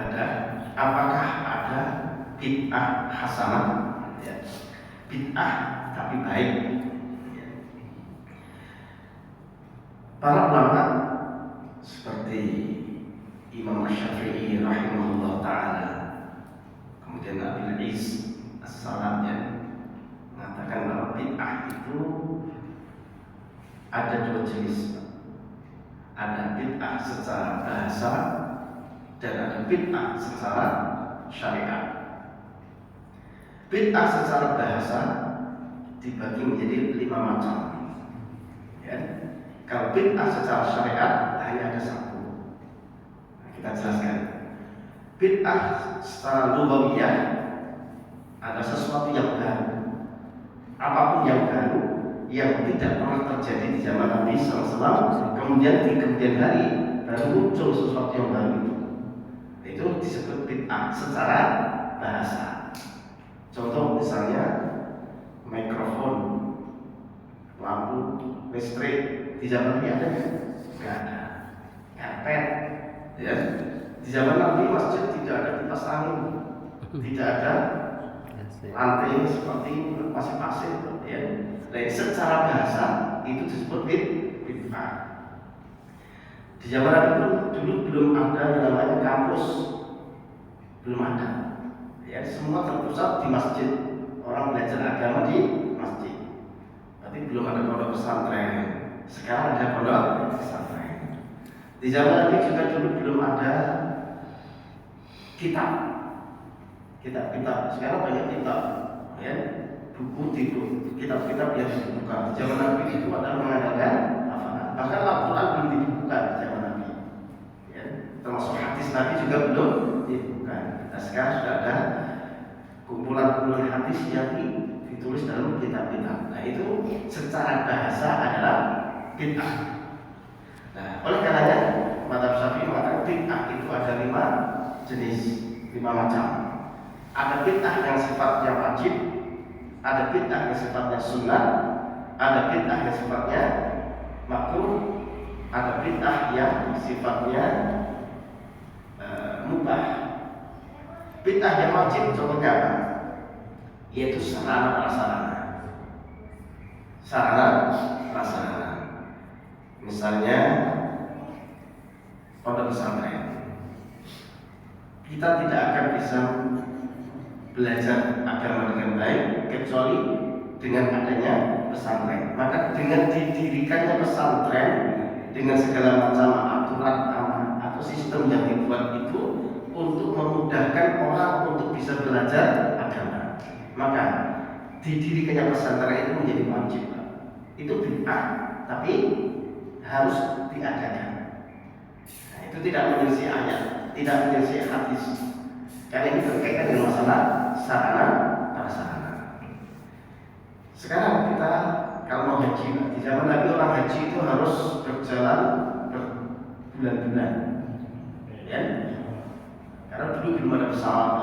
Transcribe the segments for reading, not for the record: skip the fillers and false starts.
Ada, apakah ada bid'ah hasanah? Ya. Bid'ah tapi baik. Ya. Para ulama seperti Imam Syafi'i rahimahullah ta'ala, kemudian Abil Is As-Salam mengatakan bahwa bid'ah itu ada dua jenis. Ada bid'ah secara bahasa dan ada bid'ah secara syariat. Bid'ah secara bahasa dibagi menjadi 5 macam. Ya. Kalau bid'ah secara syariat hanya ada satu. Kita jelaskan. Bid'ah secara lughawiyah ada sesuatu yang baru. Apapun yang baru yang tidak pernah terjadi di zaman Nabi SAW, kemudian di kemudian hari baru muncul sesuatu yang baru itu disebut bid'ah secara bahasa. Contoh misalnya mikrofon, lampu listrik di zaman Nabi ada nggak ada. Karpet, ya. Di zaman Nabi masjid tidak ada kipas angin, tidak ada lantai seperti masih pasir, ya. Dan secara bahasa itu disebut bid'ah. Di zaman Nabi pun dulu belum ada yang namanya kampus, belum ada. Ya, semua terpusat di masjid. Orang belajar agama di masjid. Berarti belum ada pondok pesantren. Sekarang ada pondok pesantren. Di zaman Nabi juga dulu belum ada kitab. Sekarang banyak kitab, ya, buku, kitab-kitab yang dibuka. Di zaman Nabi itu adalah mengadakan hafalan. Bahkan Al-Quran belum dibuka di zaman Nabi, ya. Termasuk hadis Nabi juga belum dibuka. Nah, sekarang sudah ada kumpulan hadis yang ditulis dalam kitab-kitab. Nah, itu secara bahasa adalah bid'ah. Nah, oleh karenanya Madzhab Syafi'i mengatakan bid'ah itu ada 5 jenis, 5 macam. Ada bid'ah yang sifatnya wajib, ada bid'ah yang sifatnya sunnah, ada bid'ah yang sifatnya makruh, ada bid'ah yang sifatnya mubah. Bid'ah yang wajib contohnya apa? Yaitu sarana prasarana. Misalnya pondok pesantren. Kita tidak akan bisa belajar agama dengan baik kecuali dengan adanya pesantren. Maka dengan didirikannya pesantren dengan segala macam aturan atau sistem yang dibuat itu untuk memudahkan orang untuk bisa belajar agama, maka didirikannya pesantren itu menjadi wajib. Itu bid'ah, tapi harus diadakan. Nah, itu tidak menyelisih ayat, tidak menyelisih hadis. Karena ini berkaitan dengan masalah sarana prasarana. Sekarang kita kalau mau haji, di zaman Nabi orang haji itu harus berjalan berbulan-bulan, ya. Karena dulu belum ada pesawat.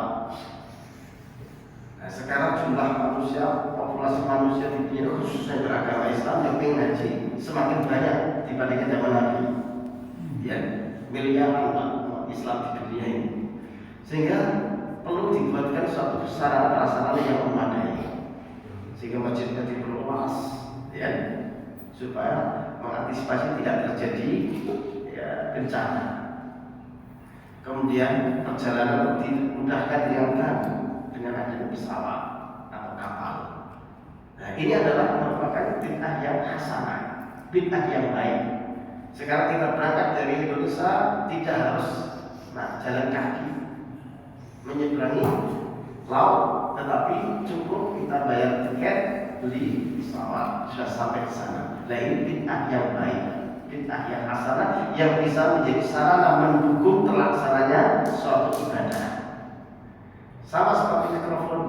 Nah, sekarang jumlah manusia, populasi manusia di dunia khususnya beragama Islam yang ingin haji semakin banyak dibandingkan zaman Nabi, ya. Miliaran umat Islam di dunia ini. Sehingga perlu dibuatkan suatu sarana prasarana yang memadai, sehingga masjidnya diperluas, ya, supaya mengantisipasi tidak terjadi, ya, bencana. Kemudian perjalanan dimudahkan dengan adanya pesawat atau kapal. Nah, ini adalah merupakan bid'ah yang hasanah, bid'ah yang baik. Sekarang kita berangkat dari Indonesia tidak harus jalan kaki menyeberangi laut, tetapi cukup kita bayar tiket, beli pesawat, sudah sampai ke sana. Nah, ini bid'ah yang baik, bid'ah yang hasanah yang bisa menjadi sarana mendukung terlaksananya suatu ibadah. Sama seperti mikrofon.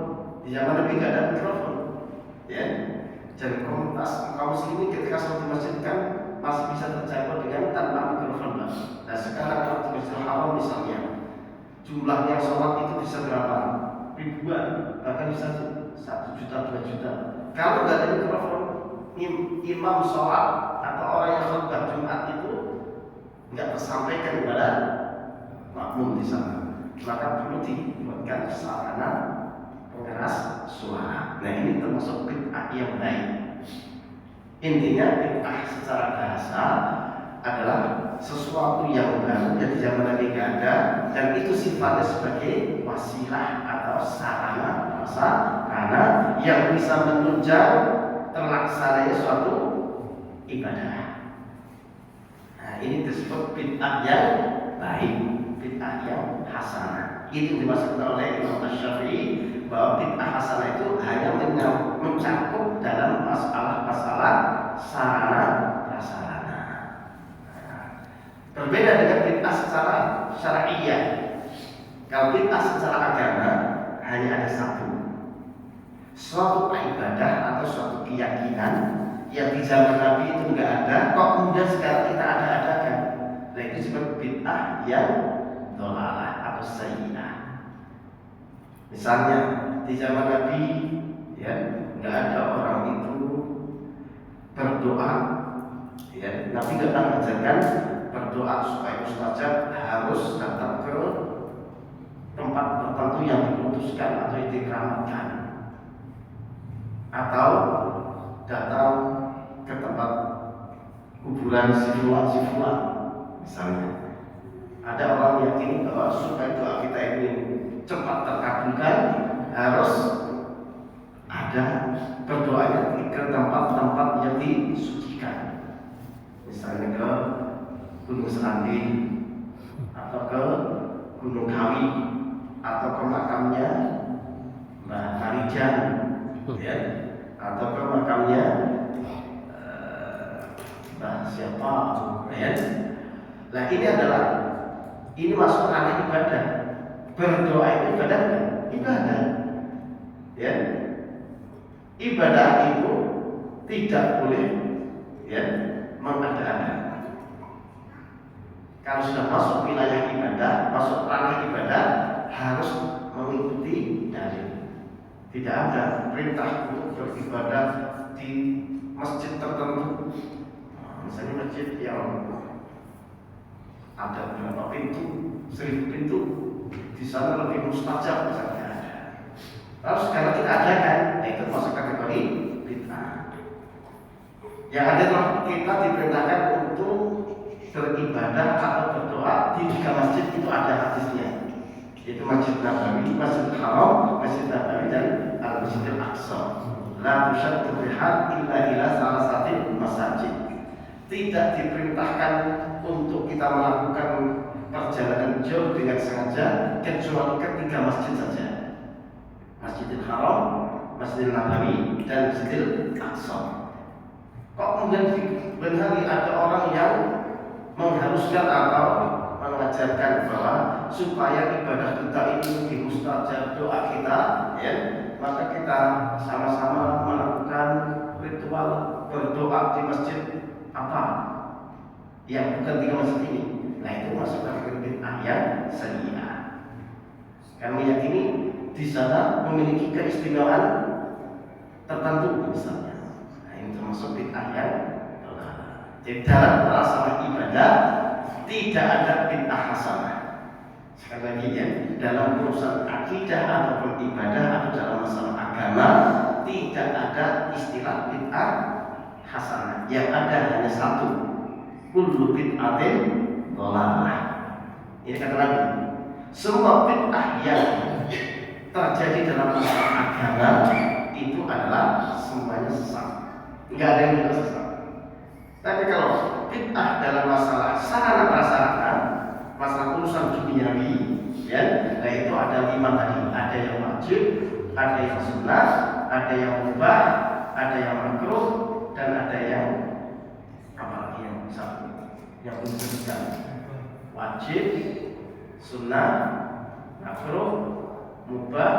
Di zaman Nabi tidak ada mikrofon, ya. Dan komunitas kaum muslimin ketika sholat di masjid kan masih bisa terjangkau dengan tanpa mikrofon. Nah, sekarang kalau di Masjidil Haram misalnya, jumlahnya sholat itu bisa berapa? Ribuan, bahkan bisa 1 juta, 2 juta. Kalau nggak ada mikrofon, imam sholat atau orang yang sholat Jumat itu nggak tersampaikan kepada makmum di sana. maka perlu dibuatkan sarana pengeras suara. Nah, ini termasuk bid'ah yang baik. Intinya bid'ah secara bahasa adalah sesuatu yang baru yang di zaman Nabi tidak ada, dan itu sifatnya sebagai wasilah atau sarana yang bisa menunjang terlaksananya suatu ibadah. Nah, ini disebut bid'ah yang baik, bid'ah yang hasanah. Itu dimaksudkan oleh Imam Asy-Syafi'i bahwa bid'ah hasanah itu hanya mencakup dalam masalah-masalah sarana prasarana. Berbeda dengan bid'ah secara syar'iyyah. Kalau bid'ah secara agama hanya ada satu, suatu ibadah atau suatu keyakinan yang di zaman Nabi itu enggak ada, kok kemudian sekarang kita ada-adakan. Nah, itu disebut bid'ah yang dhalalah atau sayyi'ah. Misalnya di zaman Nabi, ya, enggak ada orang itu berdoa, ya, Nabi enggak mengajarkan berdoa supaya mustajab harus datang ke tempat tertentu yang diputuskan atau dikeramatkan, atau datang ke tempat kuburan si fulan misalnya. Ada orang yakini bahwa supaya doa kita ini cepat terkabulkan harus ada berdoanya ke tempat-tempat yang disucikan, misalnya ke Gunung Seranding atau ke Gunung Kawi atau ke makamnya Mbah Marijan, ya, atau ke makamnya siapa, ya. Nah, ini masuk ranah ibadah. Berdoa itu ibadah, ibadah, ya. Ibadah itu tidak boleh, ya, mengada-ada. Kalau sudah masuk wilayah ibadah, masuk ranah ibadah, harus mengikuti dalil. Tidak ada perintah untuk beribadah di masjid tertentu. Misalnya masjid yang ada berapa pintu, 1000 pintu, di sana lebih mustajab misalnya. Lalu sekarang kita adakan, itu masuk kategori bid'ah. Yang ada kita diperintahkan untuk beribadah atau berdoa di 3 masjid, itu ada hadisnya. Itu Masjid Nabawi, Masjid Haram, Masjid Nabawi, dan Al-Masjidil Aqsa. La tusyaddu rihal illa ila salasatin masajid. Tidak diperintahkan untuk kita melakukan perjalanan jauh dengan sengaja kecuali ke 3 masjid saja. Masjidil Haram, Masjidil Nabawi, dan Masjidil Aqsa. Kok kemudian benar ada orang yang mengharuskan atau mengajarkan bahwa supaya ibadah kita ini lebih mustajab doa kita, ya, maka kita sama-sama melakukan ritual berdoa di masjid apa yang bukan 3 masjid ini. Nah, itu masuk kategori bid'ah yang sayyi'ah. Kami meyakini di sana memiliki keistimewaan tertentu misalnya. Nah, ini termasuk bid'ah yang jadi dalam masalah ibadah tidak ada bid'ah hasanah. Sekali lagi, ya, dalam urusan akidah ataupun ibadah atau dalam masalah agama tidak ada istilah bid'ah hasanah. Yang ada hanya satu, kullu bid'atin dhalalah. Ini kata Nabi, semua bid'ah yang terjadi dalam masalah agama itu adalah semuanya sesat. Enggak ada yang tidak sesat. Tapi kalau bid'ah dalam masalah sarana prasarana, masalah urusan duniawi, ya, nah itu ada 5 tadi. Ada yang wajib, ada yang sunnah, ada yang mubah, ada yang makruh, dan ada yang apa lagi yang satu yang disebutkan wajib, sunnah, makruh, mubah,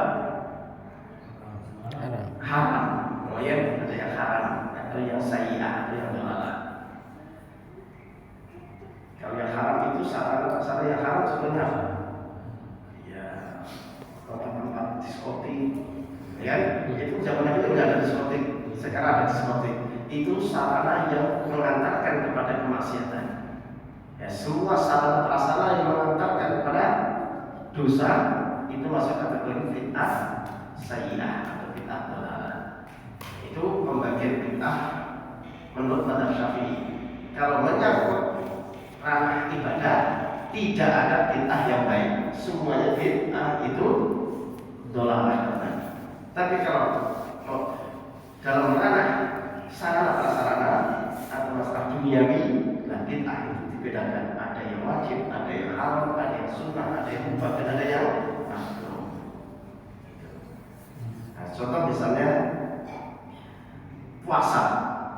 haram. Oh ya, ada yang haram, ada yang sayyi'ah, ada yang dhalalah. Kalau yang haram itu sarana yang haram sebenarnya apa? Ya, tempat diskotik, ya, itu zaman itu tidak ada diskotik. Sekarang ada diskotik. Itu sarana yang mengantarkan kepada kemaksiatan. Ya, semua sarana prasarana yang mengantarkan kepada dosa itu masuk kategori bid'ah sayyi'ah atau bid'ah dhalalah. Itu pembagian bid'ah menurut mazhab Syafi'i. Kalau menyangkut ranah ibadah tidak ada bid'ah yang baik, semuanya bid'ah itu dhalalah. Tapi kalau dalam ranah sarana prasarana atau masalah duniawi, nah bid'ah itu dibedakan. Ada yang wajib, ada yang haram, ada yang sunnah, ada yang mubah, dan ada yang makruh. Nah, contoh misalnya puasa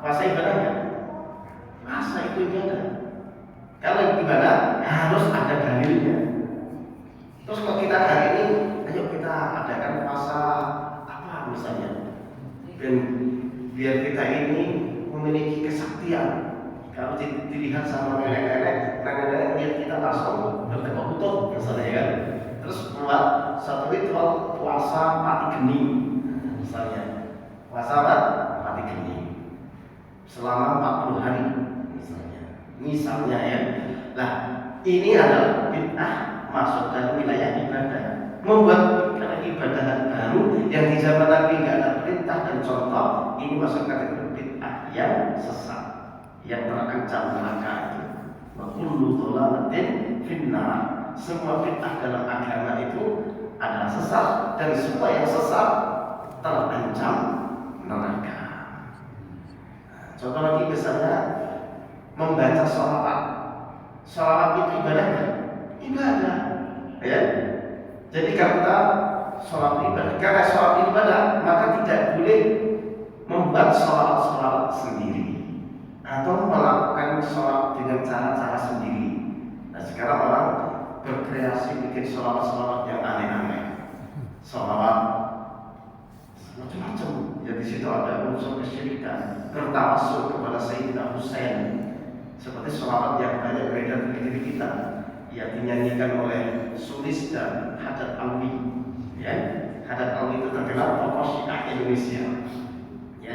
ibadahnya. Puasa itu ibadah. Kalau ibadah harus ada dalilnya. Terus kalau kita hari ini, ayo kita adakan puasa apa misalnya, dan biar kita ini memiliki kesaktian. Kalau dilihat sama nenek-nenek biar kita langsung bertekad lutut misalnya kan. Terus buat satu ritual puasa mati geni misalnya. Puasa apa? Mati geni selama 40 hari misalnya ya. Nah, ini adalah bid'ah masuk dalam wilayah ibadah. Membuat ibadah baru yang di zaman Nabi nggak ada perintah dan contoh, ini masuk kategori bid'ah yang sesat, yang terancam neraka itu. Wa kullu dhalalatin finnar. Semua bid'ah dalam agama itu adalah sesat, dan semua yang sesat terancam neraka. Contoh lagi misalnya membaca sholawat. Sholawat itu ibadah kan? Ibadah, ya. Jadi karena sholat ibadah, karena sholat ibadah, maka tidak boleh membuat sholawat sendiri atau melakukan sholat dengan cara-cara sendiri. Nah sekarang orang berkreasi bikin sholawat yang aneh-aneh, sholawat macam-macam. Ya di situ ada unsur kesyirikan, bertawassul kepada Sayyidina Husain, seperti sholawat yang banyak beredar di negeri kita, yang dinyanyikan oleh Sulis dan Haddad Alwi. Ya, Haddad Alwi itu terkenal tokoh Syiah Indonesia. Ya,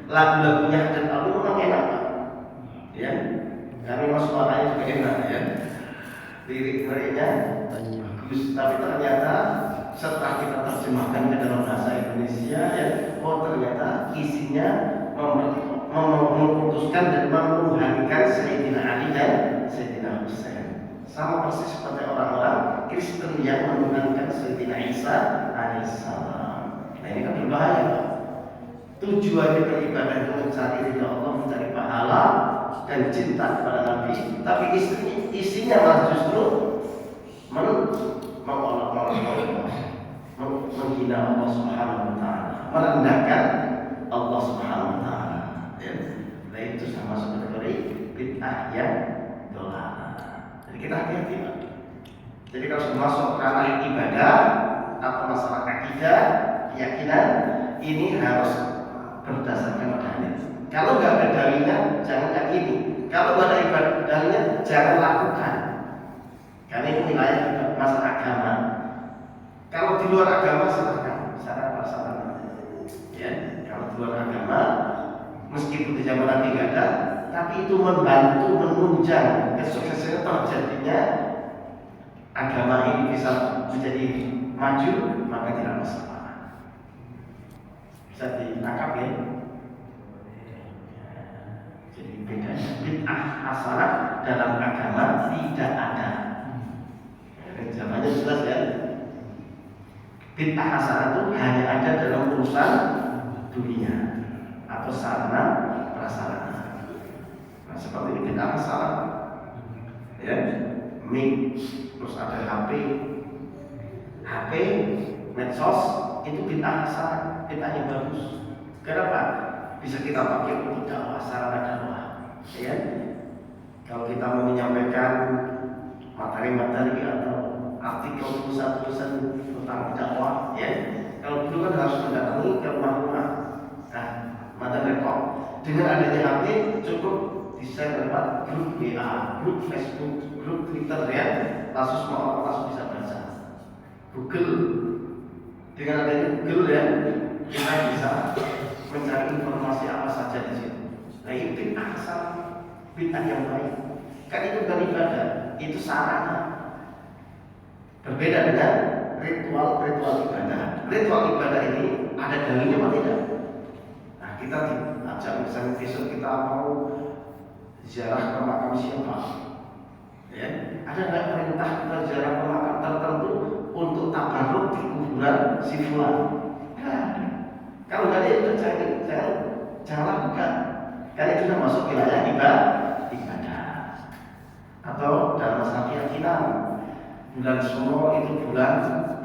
lagu-lagunya Haddad Alwi memang enak, ya, karena memang suaranya juga enak, ya, lirik-liriknya bagus. Tapi ternyata setelah kita terjemahkan ke dalam bahasa Indonesia, ya, oh ternyata isinya memutuskan dan menuhankan Sayyidina Ali dan Sayyidina Husain. Sama persis seperti orang-orang Kristen yang menuhankan Sayyidina Isa alaihissalam. Nah ini kan berbahaya, Pak. Tujuannya beribadah itu mencari ridha Allah, mencari pahala dan cinta kepada Nabi. Tapi isinya malah justru menghina Allah Subhanahu wa taala, merendahkan Allah Subhanahu wa taala. Ya. Nah itu sama masuk kategori bid'ah yang dhalalah. Jadi kita hati-hati, Pak. Jadi kalau sudah masuk ranah ibadah atau masalah akidah, keyakinan, ini harus berdasarkan dalil. Kalau nggak ada dalilnya, jangan yakini. Kalau nggak ada dalilnya, jangan lakukan. Karena ini wilayah masalah agama. Kalau di luar agama silahkan, sarana prasarana. Ya, kalau di luar agama, meskipun di zaman Nabi nggak ada, tapi itu membantu menunjang kesuksesan terjadinya agama ini bisa menjadi maju, maka tidak masalah. Bisa ditangkap ya. Jadi bedanya bid'ah hasanah dalam agama tidak ada. Jawabannya jelas ya. Bid'ah hasanah itu hanya ada dalam urusan dunia atau sarana prasarana. Nah seperti ini bid'ah hasanah, ya, mic, terus ada HP, medsos, itu bid'ah hasanah, bid'ah yang bagus. Kenapa? Bisa kita pakai untuk dakwah, sarana dakwah. Ya, kalau kita mau menyampaikan materi-materi atau artikel tulisan tentang dakwah, ya, kalau dulu kan harus mendatangi ke rumah-rumah. Nah, materi rekod dengan adanya HP cukup di-share lewat grup WA, grup Facebook, grup Twitter, ya, langsung semua orang langsung bisa baca. Google, dengan adanya Google, ya, kita bisa mencari informasi apa saja di situ. Nah ini bid'ah hasanah, bid'ah yang baik. Kan itu bukan ibadah, itu sarana. Berbeda dengan ritual ibadah. Ritual ibadah ini ada dalilnya apa tidak? Nah, kita diajak misalnya besok kita mau ziarah ke makam siapa? Ya, ada nggak perintah kita ziarah ke makam tertentu untuk tabarruk di kuburan si fulan? Nggak ada. Kalau nggak ada itu jangan lakukan. Karena itu sudah masuk wilayah ibadah. Atau dalam masalah keyakinan, bulan Suro itu bulan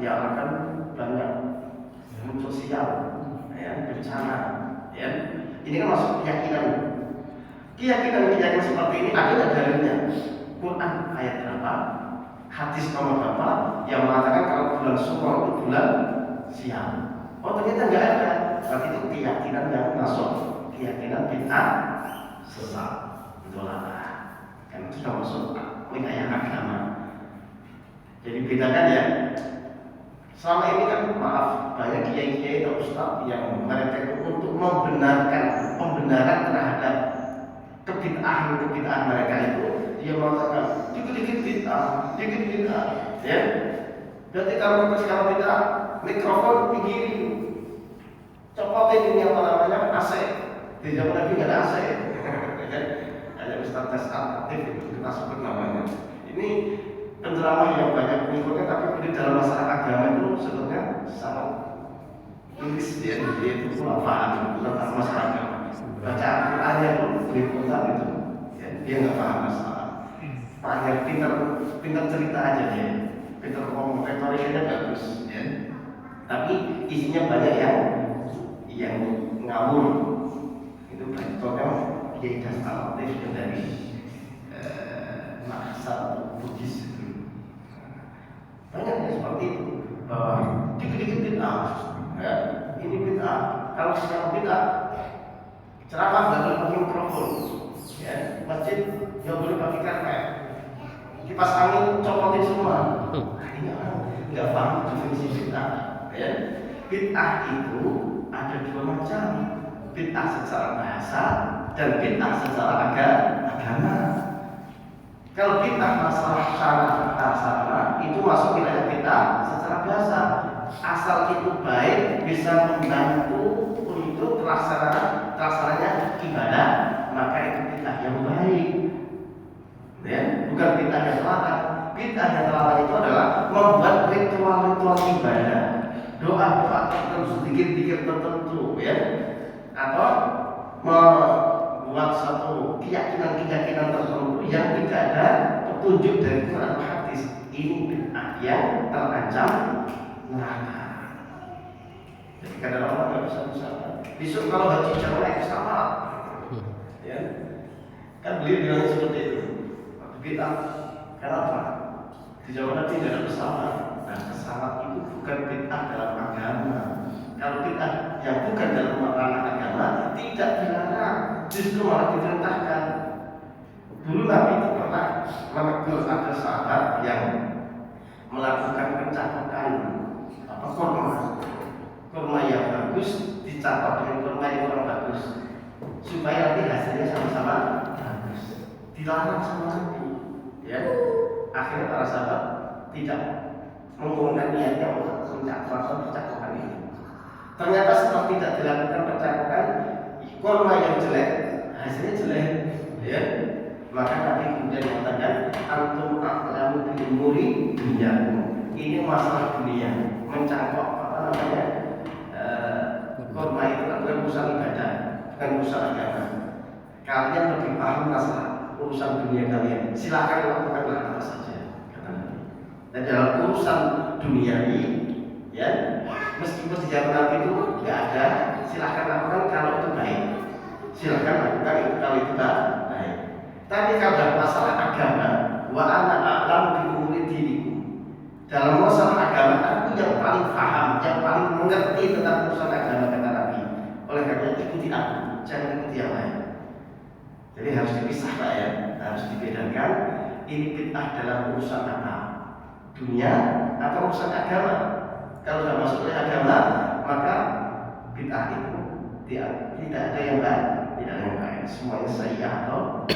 yang akan banyak sosial, ya, bencana, ya. Ini kan masuk keyakinan. Keyakinan seperti ini ada dalilnya. Quran ayat berapa? Hadis nomor berapa yang mengatakan kalau bulan Suro itu bulan sial? Oh, ternyata nggak ada. Berarti itu keyakinan yang masuk keyakinan bid'ah sesat. Betul lah. Kan itu sudah masuk wilayah agama. Jadi bedakan ya. Selama ini kan maaf banyak kiai-kiai atau ustaz yang mereka untuk pembenaran terhadap kebid'ahan mereka itu, dia mengatakan dikit-dikit bid'ah, ya. Berarti kalau bid'ah, mikrofon pinggirin, copotin ini apa namanya AC. Di zaman Nabi nggak ada AC, ada ustaz aktif itu kita sebut namanya. Ini penceramah yang banyak pengikutnya, tapi dalam masalah agama itu sebetulnya sangat tulis dia itu kurang paham tentang masalah agama. Baca Al-Qur'annya itu berputar itu, ya, dia nggak paham masalah. Hanya pintar cerita aja dia, pintar ngomong, retorikanya bagus, ya. Tapi isinya banyak yang ngawur. Itu contohnya dia dasar aktif dari maksa Buddhis. Banyak yang seperti itu, bahwa dikit-dikit bid'ah, ya, ini bid'ah. Kalau sekarang bid'ah, ceramah nggak boleh pakai mikrofon, ya, masjid nggak boleh pakai karpet, kipas angin copotin semua. Nah, ini orang nggak paham definisi bid'ah, ya. Bid'ah itu ada dua macam, bid'ah secara bahasa dan bid'ah secara agama. Kalau bid'ah masalah syarah itu masuk wilayah bid'ah secara bahasa, asal itu baik bisa membantu untuk pelaksananya ibadah, maka itu bid'ah yang baik, ya, bukan bid'ah yang terlarang. Bid'ah yang terlarang itu adalah membuat ritual ibadah, doa terus dikir-dikir tertentu, ya, atau membuat satu keyakinan tertentu yang tidak ada petunjuk dari Quran atau hadis. Ini bid'ah yang terancam neraka. Jadi kadang orang nggak bisa. Besok kalau haji jangan naik pesawat, ya, kan beliau bilang seperti itu. Bid'ah, kenapa? Di zaman Nabi tidak ada pesawat. Nah, pesawat itu bukan bid'ah dalam agama. Kalau bid'ah yang bukan dalam ranah agama tidak dilarang, justru malah diperintahkan. Dulu Nabi itu pernah menegur ada sahabat yang melakukan pencatokan kurma yang bagus dicatat dengan kurma yang kurang bagus, supaya nanti hasilnya sama-sama bagus. Dilarang sama Nabi, ya. Akhirnya para sahabat tidak mengurungkan niatnya untuk mencatat percakapan ini. Ternyata setelah tidak dilakukan percakapan, kurma yang jelek hasilnya jelek, ya. Maka Nabi kemudian mengatakan antum a'lamu bil umuri dunyakum. Ini masalah dunia, mencangkok kurma itu kan bukan urusan ibadah, bukan urusan agama. Kalian lebih paham masalah urusan dunia kalian, silakan lakukanlah apa saja, kata Nabi. Dan dalam urusan duniawi, ya, meskipun di zaman Nabi itu nggak ada, silakan lakukan kalau itu baik, silakan lakukan itu kalau itu baik. Tapi kalau masalah agama, wa ana a'lamu bi umuri dinikum. Dalam masalah agama, aku yang paling paham, yang paling mengerti tentang urusan agama, kata Nabi. Oleh karena itu ikuti aku, jangan ikuti yang lain. Jadi harus dipisah, Pak, ya, harus dibedakan. Ini bid'ah dalam urusan apa? Dunia atau urusan agama? Kalau sudah masuk ke agama, maka bid'ah itu tidak ada yang baik, semuanya saya atau